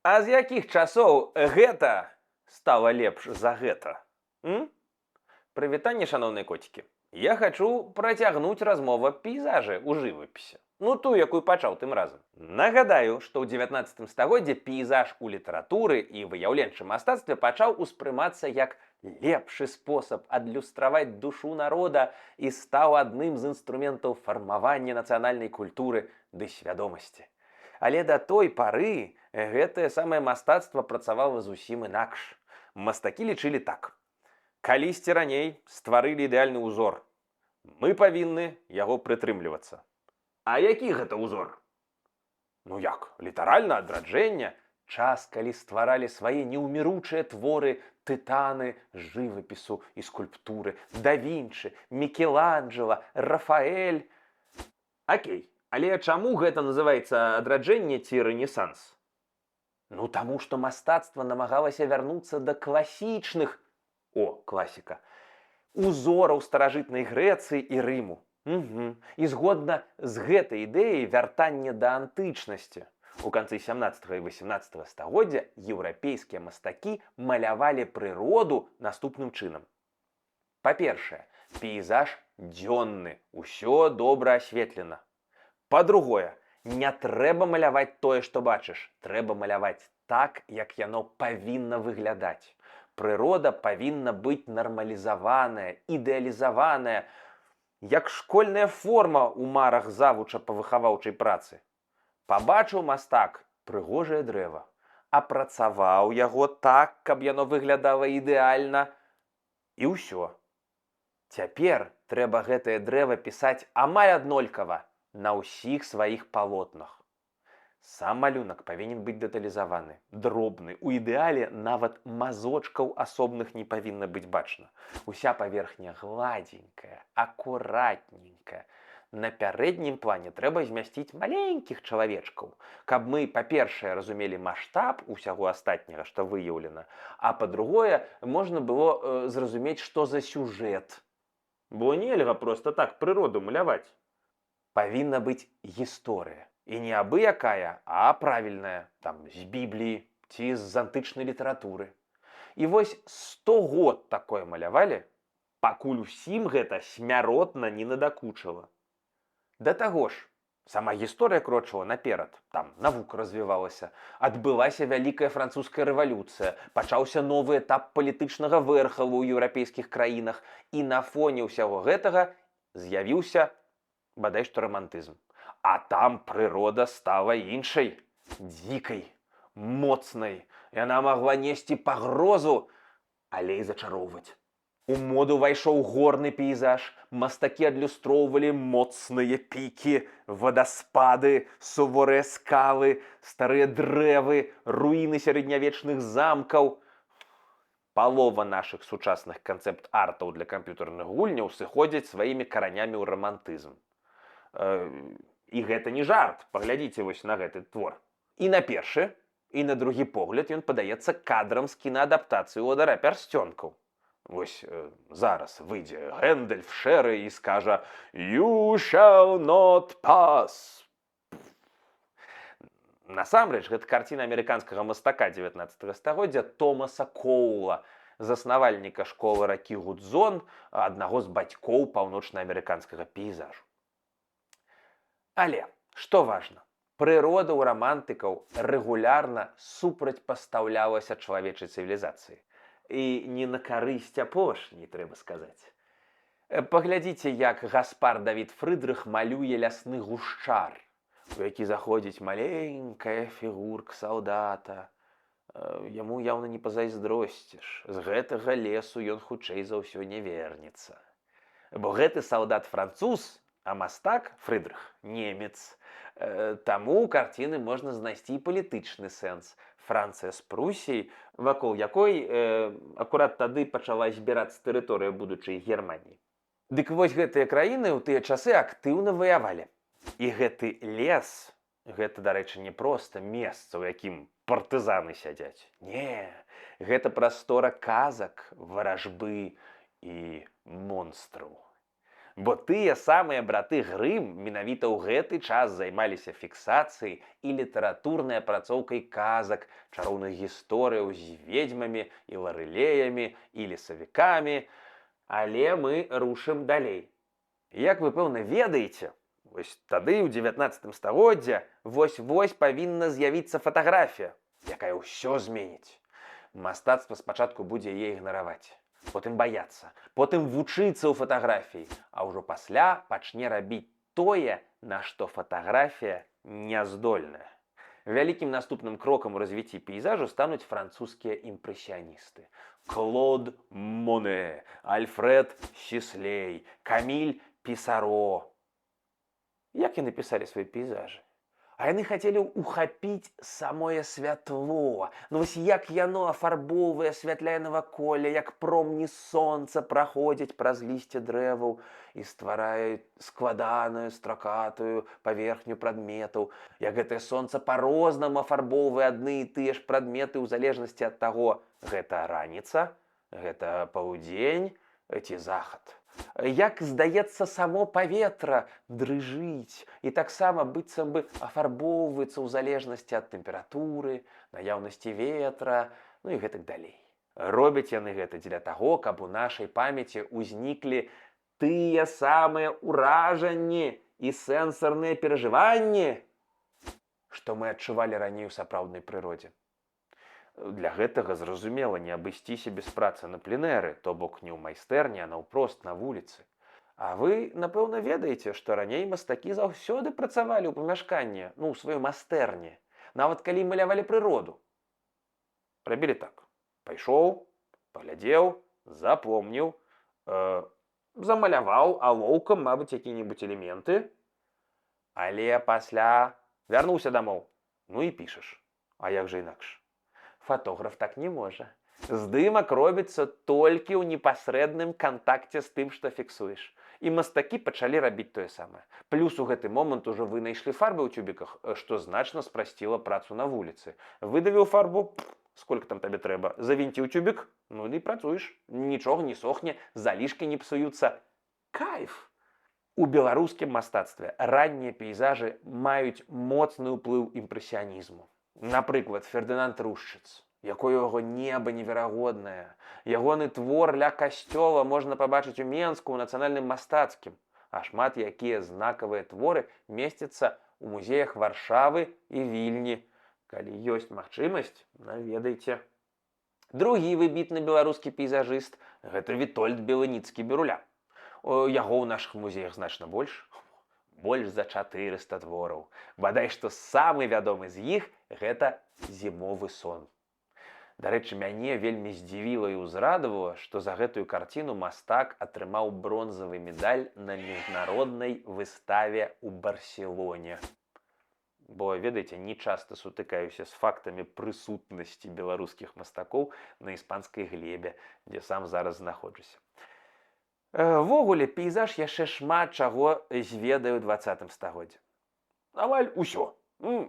А з якіх часоў гэта стала лепш за гэта? М? Прывітанне, шаноўныя коцікі. Я хачу працягнуць размову аб пейзажы ў жывапісе. Ну тую, якую пачаў тым разам. Нагадаю, што ў 19 стагоддзі пейзаж у літаратуры і выяўленчым мастацтве пачаў успрымацца як лепшы спосаб адлюстраваць душу народа і стаў адным з інструментаў фармавання нацыянальнай культуры ды свядомасці. Але да той пары гэтае самае мастацтва працавала зусім інакш. Мастакі лічылі так. Калісьці раней стварылі ідэальны ўзор. Мы павінны яго прытрымлівацца. А які гэта ўзор? Ну як, літаральна адраджэнне, час, калі стваралі свае неўміручыя творы тытаны жывапісу і скульптуры, Да Вінчы, Мікеланджела, Рафаэль. Акей. Але чаму гэта называецца адраджэнне ці рэнесанс? Ну таму, што мастацтва намагалася вярнуцца да класічных, класіка, узораў старажытнай Грэцыі і Рыму. І згодна з гэтай ідэяй вяртання да антычнасці. У канцы 17 і 18 стагоддзя еўрапейскія мастакі малявалі прыроду наступным чынам. Па-першае, пейзаж дзённы, усё добра асветлена. Па-другое, не трэба маляваць тое, што бачыш. Трэба маляваць так, як яно павінна выглядаць. Прырода павінна быць нармалізаваная, ідэалізаваная, як школьная форма ў марах завуча па выхаваўчай працы. Пабачыў мастак прыгожае дрэва, апрацаваў яго так, каб яно выглядала ідэальна, і ўсё. Цяпер трэба гэтае дрэва пісаць амаль аднолькава на ўсіх сваіх палотнах. Сам малюнак павінен быць дэталізаваны, дробны. У ідэале нават мазочкаў асобных не павінна быць бачна. Уся паверхня гладзенькая, акуратненькая. На пярэднім плане трэба змясціць маленькіх чалавечкаў, каб мы, па-першае, разумелі маштаб усяго астатняга, што выяўлена, а па-другое, можна было зразумець, што за сюжэт. Бо нельга проста так прыроду маляваць. Павінна быць гісторыя. І не абы-якая, а правільная, там, з Бібліі ці з антычнай літаратуры. І вось 100 год такое малявалі, пакуль усім гэта смяротна не надакучыла. Да таго ж, сама гісторыя крочыла наперад, там навука развівалася, адбылася вялікая французская рэвалюцыя, пачаўся новы этап палітычнага вэрхалу ў еўрапейскіх краінах, і на фоне ўсяго гэтага з'явіўся, бадай што, рамантызм. А там прырода стала іншай, дзікай, моцнай. Яна магла несці пагрозу, але і зачароўваць. У моду ўвайшоў горны пейзаж, мастакі адлюстроўвалі моцныя пікі, вадаспады, суворыя скалы, старыя дрэвы, руіны сярэднявечных замкаў. Палова нашых сучасных канцэпт-артаў для камп'ютарных гульняў сыходзяць сваімі каранямі ў рамантызм. І гэта не жарт, паглядзіце вось на гэты твор. І на першы, і на другі погляд ён падаецца кадрам з кінаадаптацыі «Уладара пярсцёнкаў». Вось зараз выйдзе Гэндальф шэры і скажа «You shall not pass». Насамрэч, гэта карціна амерыканскага мастака 19 стагоддзя Томаса Коула, заснавальніка школы ракі Гудзон, аднаго з бацькоў паўночнаамерыканскага пейзажу. Але, што важна, прырода ў рамантыкаў рэгулярна супрацьпастаўлялася чалавечай цывілізацыі. І не на карысць апошняй, трэба сказаць. Паглядзіце, як Гаспар Давід Фрыдрых малюе лясны гушчар, у які заходзіць маленькая фігурка салдата. Яму яўна не пазайздросціш. З гэтага лесу ён хутчэй за ўсё не вернецца. Бо гэты салдат француз, а мастак, Фрыдрых, немец. Таму ў карціны можна знайсці і палітычны сэнс. Францыя з Прусіяй, вакол якой акурат тады пачала збірацца тэрыторыя будучай Германіі. Дык вось гэтыя краіны ў тыя часы актыўна ваявалі. І гэты лес, гэта, дарэчы, не проста месца, у якім партызаны сядзяць. Не, гэта прастора казак, варажбы і монстраў. Бо тыя самыя браты Грым менавіта ў гэты час займаліся фіксацыяй і літаратурнай апрацоўкай казак, чароўных гісторыяў з ведзьмамі і ларылеямі і лесавікамі. Але мы рушым далей. Як вы, пэўна, ведаеце, вось тады ў 19 стагоддзя вось-вось павінна з'явіцца фатаграфія, якая ўсё зменіць. Мастацтва спачатку будзе яе ігнараваць, потым баяцца, потым вучыцца ў фатаграфіі, а ўжо пасля пачне рабіць тое, на што фатаграфія не здольная. Вялікім наступным крокам у развіцці пейзажу стануць французскія імпрэсіяністы. Клод Моне, Альфред Сіслей, Каміль Пісаро. Як яны пісалі свае пейзажы? А яны хацелі ухапіць самое святло. Ну вось як яно афарбоўвае, асвятляе наваколле, як промні сонца праходзяць праз лісце дрэваў і стварае складаную, стракатую паверхню прадметаў. Як гэтае сонца па-рознаму афарбоўвае адны і тыя ж прадметы ў залежнасці ад таго, гэта раніца, гэта паўдзень ці захад. Як, здаецца, само паветра дрыжыць і таксама быццам бы афарбоўваецца ў залежнасці ад тэмпературы, наяўнасці ветра, ну і гэтак далей. Робяць яны гэта дзеля таго, каб у нашай памяці ўзніклі тыя самыя ўражанні і сэнсарныя перажыванні, што мы адчувалі раней у сапраўднай прыродзе. Для гэтага, зразумела, не абысціся без працы на пленэры, то бок не ў майстэрні, а наўпрост на вуліцы. А вы, напэўна, ведаеце, што раней мастакі заўсёды працавалі ў памяшканні, у сваёй майстэрні, нават калі малявалі прыроду. Рабілі так. Пайшоў, паглядзеў, запомніў, замаляваў алоўкам, мабыць, якія-небудзь элементы, але пасля вярнуўся дамоў, і пішаш. А як жа інакш? Фотограф так не можа. Здымак робіцца толькі ў непасрэдным кантакце з тым, што фіксуеш. І мастакі пачалі рабіць тое самае. Плюс у гэты момант ужо вынайшлі фарбы ў цюбіках, што значна спрасціла працу на вуліцы. Выдавіў фарбу, сколько там табе трэба, завінціў цюбік, і працуеш. Нічога не сохне, залішкі не псуюцца. Кайф! У беларускім мастацтве раннія пейзажы маюць моцны ўплыў імпрэсіянізму. Напрыклад, Фердынанд Рушчыц, якое яго неба неверагоднае. Ягоны твор ля касцёла можна пабачыць у Менску ў нацыянальным мастацкім, а шмат якія знакавыя творы месцяцца ў музеях Варшавы і Вільні. Калі ёсць магчымасць, наведайце. Другі выбітны беларускі пейзажыст – гэта Вітольд Белыніцкі-Беруля. Яго ў нашых музеях значна больш за 400 твораў. Бадай што самы вядомы з іх – гэта «Зімовы сон». Дарэчы, мяне вельмі здзівіла і ўзрадавала, што за гэтую карціну мастак атрымаў бронзавы медаль на міжнароднай выставе ў Барселоне. Бо, ведаеце, не часта сутыкаюся з фактамі прысутнасці беларускіх мастакоў на іспанскай глебе, дзе сам зараз знаходжуся. Ввогуле, пейзаж яшчэ шмат чаго зведае ў 20 стагоддзі. Амаль усё.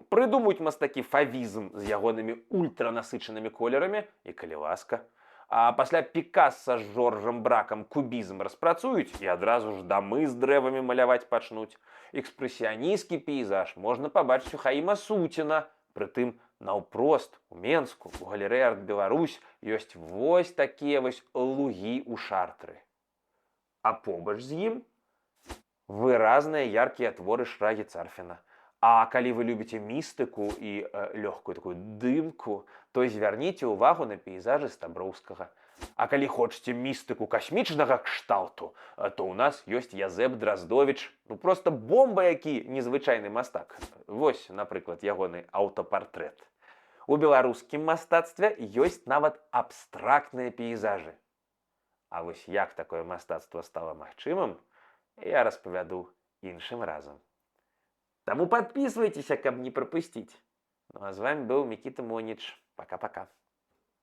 Прыдумаюць мастакі фавізм з ягонымі ультранасычанымі колерамі, і калі ласка. А пасля Пікаса з Жоржам Бракам кубізм распрацуюць і адразу ж дамы з дрэвамі маляваць пачнуць. Экспрэсіянісцкі пейзаж можна пабачыць у Хаіма Суціна. Прытым, наўпрост у Менску, у галерэі «Арт-Беларусь» ёсць вось такія вось лугі ў Шартры. А побач з ім выразныя яркія творы Шрагі Царфіна. А калі вы любіце містыку і лёгкую такую дымку, то звярніце ўвагу на пейзажы Стаброўскага. А калі хочаце містыку касмічнага кшталту, то ў нас ёсць Язэп Драздовіч. Проста бомба які незвычайны мастак. Вось, напрыклад, ягоны аўтапартрэт. У беларускім мастацтве ёсць нават абстрактныя пейзажы. А вось як такое мастацтва стала магчымым, я распавяду іншым разам. Таму подписывайтеся, каб не пропусціць. А з вами быў Мікіта Моніч. Пока-пока.